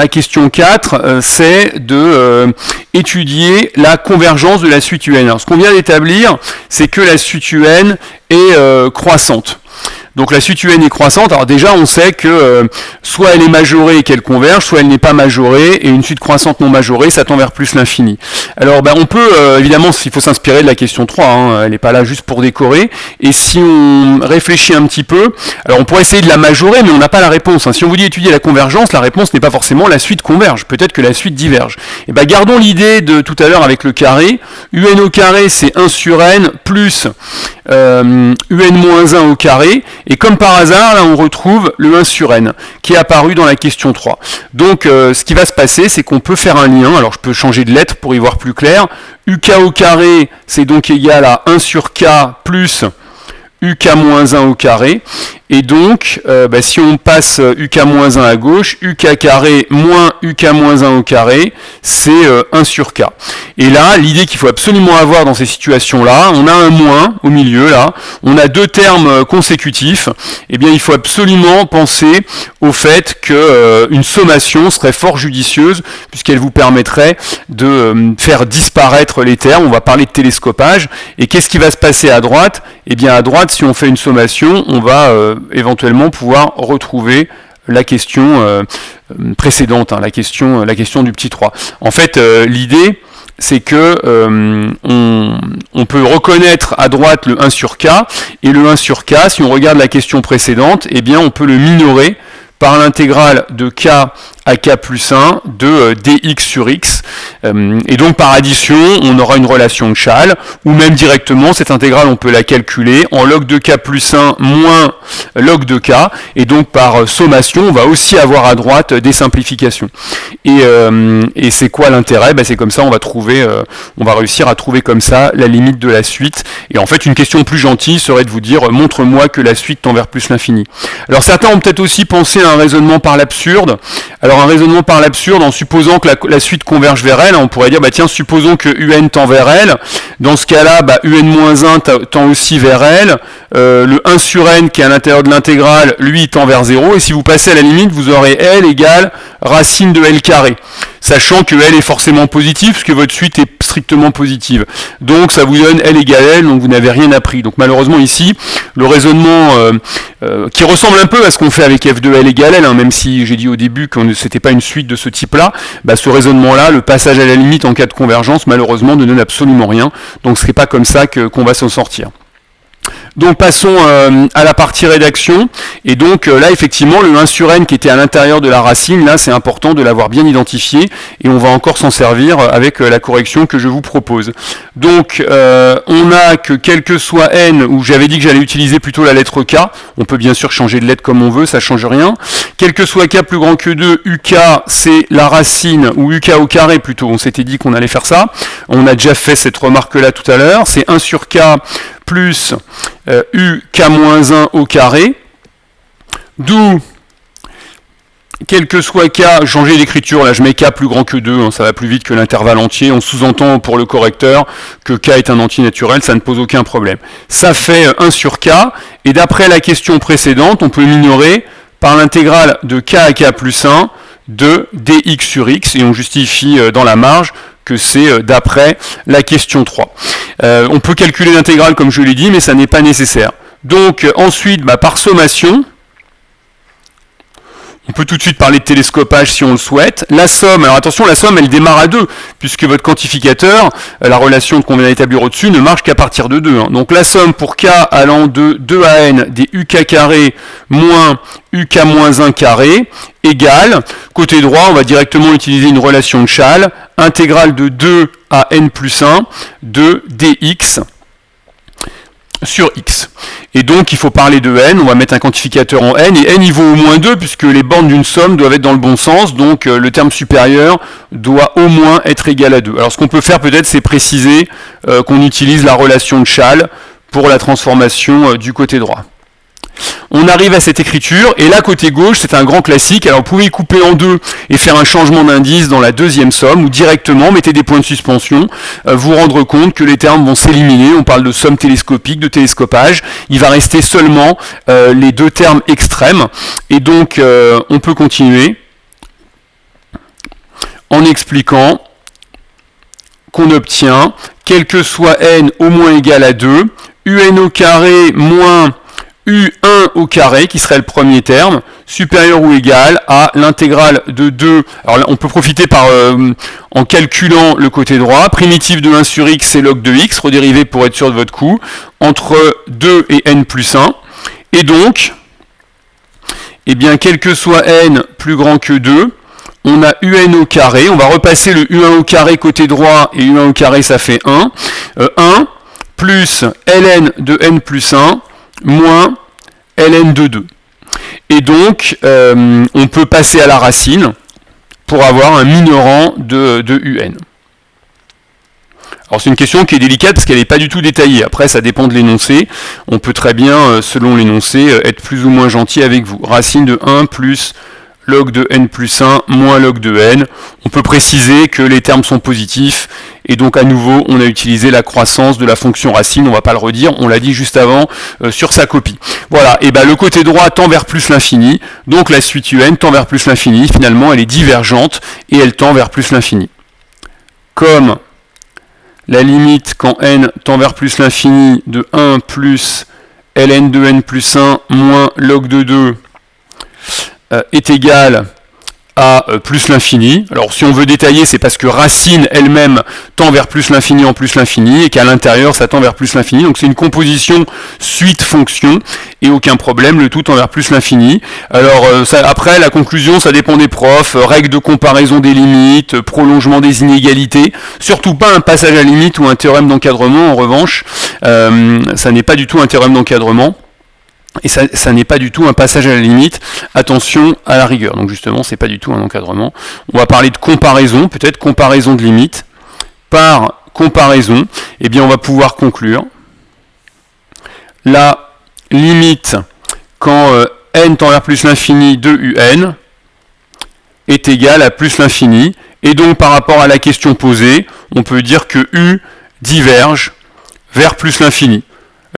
La question 4, c'est de étudier la convergence de la suite UN. Alors, ce qu'on vient d'établir, c'est que la suite UN est croissante. Donc la suite UN est croissante. Alors déjà, on sait que soit elle est majorée et qu'elle converge, soit elle n'est pas majorée, et une suite croissante non majorée, ça tend vers plus l'infini. Alors on peut, évidemment, il faut s'inspirer de la question 3, hein, elle n'est pas là juste pour décorer, et si on réfléchit un petit peu, alors on pourrait essayer de la majorer, mais on n'a pas la réponse. Hein. Si on vous dit étudier la convergence, la réponse n'est pas forcément la suite converge, peut-être que la suite diverge. Et gardons l'idée de tout à l'heure avec le carré. UN au carré, c'est 1 sur n plus UN moins 1 au carré, et comme par hasard, là on retrouve le 1 sur n, qui est apparu dans la question 3. Donc ce qui va se passer, c'est qu'on peut faire un lien, alors je peux changer de lettre pour y voir plus clair. UK au carré, c'est donc égal à 1 sur k plus UK moins 1 au carré, et donc si on passe UK moins 1 à gauche, UK carré moins UK moins 1 au carré, c'est 1 sur k. Et là, l'idée qu'il faut absolument avoir dans ces situations-là, on a un moins au milieu, là, on a deux termes consécutifs, et bien il faut absolument penser au fait qu'une sommation serait fort judicieuse, puisqu'elle vous permettrait de faire disparaître les termes. On va parler de télescopage, et qu'est-ce qui va se passer à droite? Eh bien à droite, si on fait une sommation, on va éventuellement pouvoir retrouver la question précédente, hein, la question du petit 3. En fait, l'idée, c'est que on peut reconnaître à droite le 1 sur k, et le 1 sur k, si on regarde la question précédente, eh bien on peut le minorer par l'intégrale de k à k plus 1 de dx sur x, et donc par addition on aura une relation de Schall, ou même directement cette intégrale on peut la calculer en log de k plus 1 moins log de k, et donc par sommation on va aussi avoir à droite des simplifications. Et c'est quoi l'intérêt? C'est comme ça on va réussir à trouver comme ça la limite de la suite, et en fait une question plus gentille serait de vous dire montre-moi que la suite tend vers plus l'infini. Alors certains ont peut-être aussi pensé à un raisonnement par l'absurde. Alors un raisonnement par l'absurde en supposant que la suite converge vers elle, on pourrait dire tiens, supposons que UN tend vers elle, dans ce cas-là UN-1 tend aussi vers elle, le 1 sur n qui est à l'intérieur de l'intégrale, lui tend vers 0, et si vous passez à la limite, vous aurez L égale racine de L carré, sachant que L est forcément positif, puisque votre suite est strictement positive. Donc ça vous donne L égale L, donc vous n'avez rien appris. Donc malheureusement ici, le raisonnement qui ressemble un peu à ce qu'on fait avec f de L égale L, hein, même si j'ai dit au début que c'était pas une suite de ce type-là, ce raisonnement-là, le passage à la limite en cas de convergence, malheureusement ne donne absolument rien. Donc ce n'est pas comme ça qu'on va s'en sortir. Donc passons à la partie rédaction, et donc là effectivement le 1 sur n qui était à l'intérieur de la racine, là c'est important de l'avoir bien identifié, et on va encore s'en servir avec la correction que je vous propose. Donc on a que quel que soit n, où j'avais dit que j'allais utiliser plutôt la lettre k, on peut bien sûr changer de lettre comme on veut, ça change rien. Quel que soit k plus grand que 2, uk c'est la racine, ou uk au carré plutôt, on s'était dit qu'on allait faire ça, on a déjà fait cette remarque là tout à l'heure, c'est 1 sur k plus UK-1 au carré, d'où, quel que soit k, changer d'écriture, là je mets k plus grand que 2, hein, ça va plus vite que l'intervalle entier, on sous-entend pour le correcteur que k est un entier naturel, ça ne pose aucun problème. Ça fait 1 sur k, et d'après la question précédente, on peut minorer par l'intégrale de k à k plus 1 de dx sur x, et on justifie dans la marge que c'est d'après la question 3. On peut calculer l'intégrale comme je l'ai dit, mais ça n'est pas nécessaire. Donc ensuite, par sommation, on peut tout de suite parler de télescopage si on le souhaite. La somme, alors attention, la somme elle démarre à 2, puisque votre quantificateur, la relation qu'on vient d'établir au-dessus, ne marche qu'à partir de 2. Hein. Donc la somme pour k allant de 2 à n des uk carré moins uk moins 1 carré égale, côté droit, on va directement utiliser une relation de Schall, intégrale de 2 à n plus 1 de dx sur x. Et donc il faut parler de n, on va mettre un quantificateur en n, et n il vaut au moins 2, puisque les bornes d'une somme doivent être dans le bon sens, donc le terme supérieur doit au moins être égal à 2. Alors ce qu'on peut faire peut-être, c'est préciser qu'on utilise la relation de Schall pour la transformation du côté droit. On arrive à cette écriture, et là côté gauche c'est un grand classique. Alors vous pouvez y couper en deux et faire un changement d'indice dans la deuxième somme, ou directement mettez des points de suspension, vous rendre compte que les termes vont s'éliminer. On parle de somme télescopique, de télescopage, il va rester seulement les deux termes extrêmes, et donc on peut continuer. en expliquant qu'on obtient, quel que soit n au moins égal à 2, un au carré moins u1 au carré, qui serait le premier terme, supérieur ou égal à l'intégrale de 2. Alors là, on peut profiter en calculant le côté droit. Primitif de 1 sur x, c'est log de x, redérivé pour être sûr de votre coup, entre 2 et n plus 1. Et donc, eh bien, quel que soit n plus grand que 2, on a un au carré. On va repasser le u1 au carré côté droit, et u1 au carré, ça fait 1. 1 plus ln de n plus 1 moins ln de 2. Et donc, on peut passer à la racine pour avoir un minorant de un. Alors c'est une question qui est délicate parce qu'elle n'est pas du tout détaillée. Après, ça dépend de l'énoncé. On peut très bien, selon l'énoncé, être plus ou moins gentil avec vous. Racine de 1 plus log de n plus 1 moins log de n. On peut préciser que les termes sont positifs. Et donc à nouveau, on a utilisé la croissance de la fonction racine. On ne va pas le redire, on l'a dit juste avant sur sa copie. Voilà, et bien le côté droit tend vers plus l'infini. Donc la suite un tend vers plus l'infini. Finalement, elle est divergente et elle tend vers plus l'infini. Comme la limite quand n tend vers plus l'infini de 1 plus ln de n plus 1 moins log de 2 est égale à plus l'infini. Alors si on veut détailler, c'est parce que racine elle-même tend vers plus l'infini en plus l'infini et qu'à l'intérieur ça tend vers plus l'infini. Donc c'est une composition suite-fonction et aucun problème, le tout tend vers plus l'infini. Alors après la conclusion, ça dépend des profs, règle de comparaison des limites, prolongement des inégalités, surtout pas un passage à limite ou un théorème d'encadrement. En revanche, ça n'est pas du tout un théorème d'encadrement. Et ça n'est pas du tout un passage à la limite, attention à la rigueur. Donc justement, c'est pas du tout un encadrement. On va parler de comparaison, peut-être comparaison de limites. Par comparaison, eh bien on va pouvoir conclure la limite quand n tend vers plus l'infini de un est égale à plus l'infini. Et donc par rapport à la question posée, on peut dire que u diverge vers plus l'infini.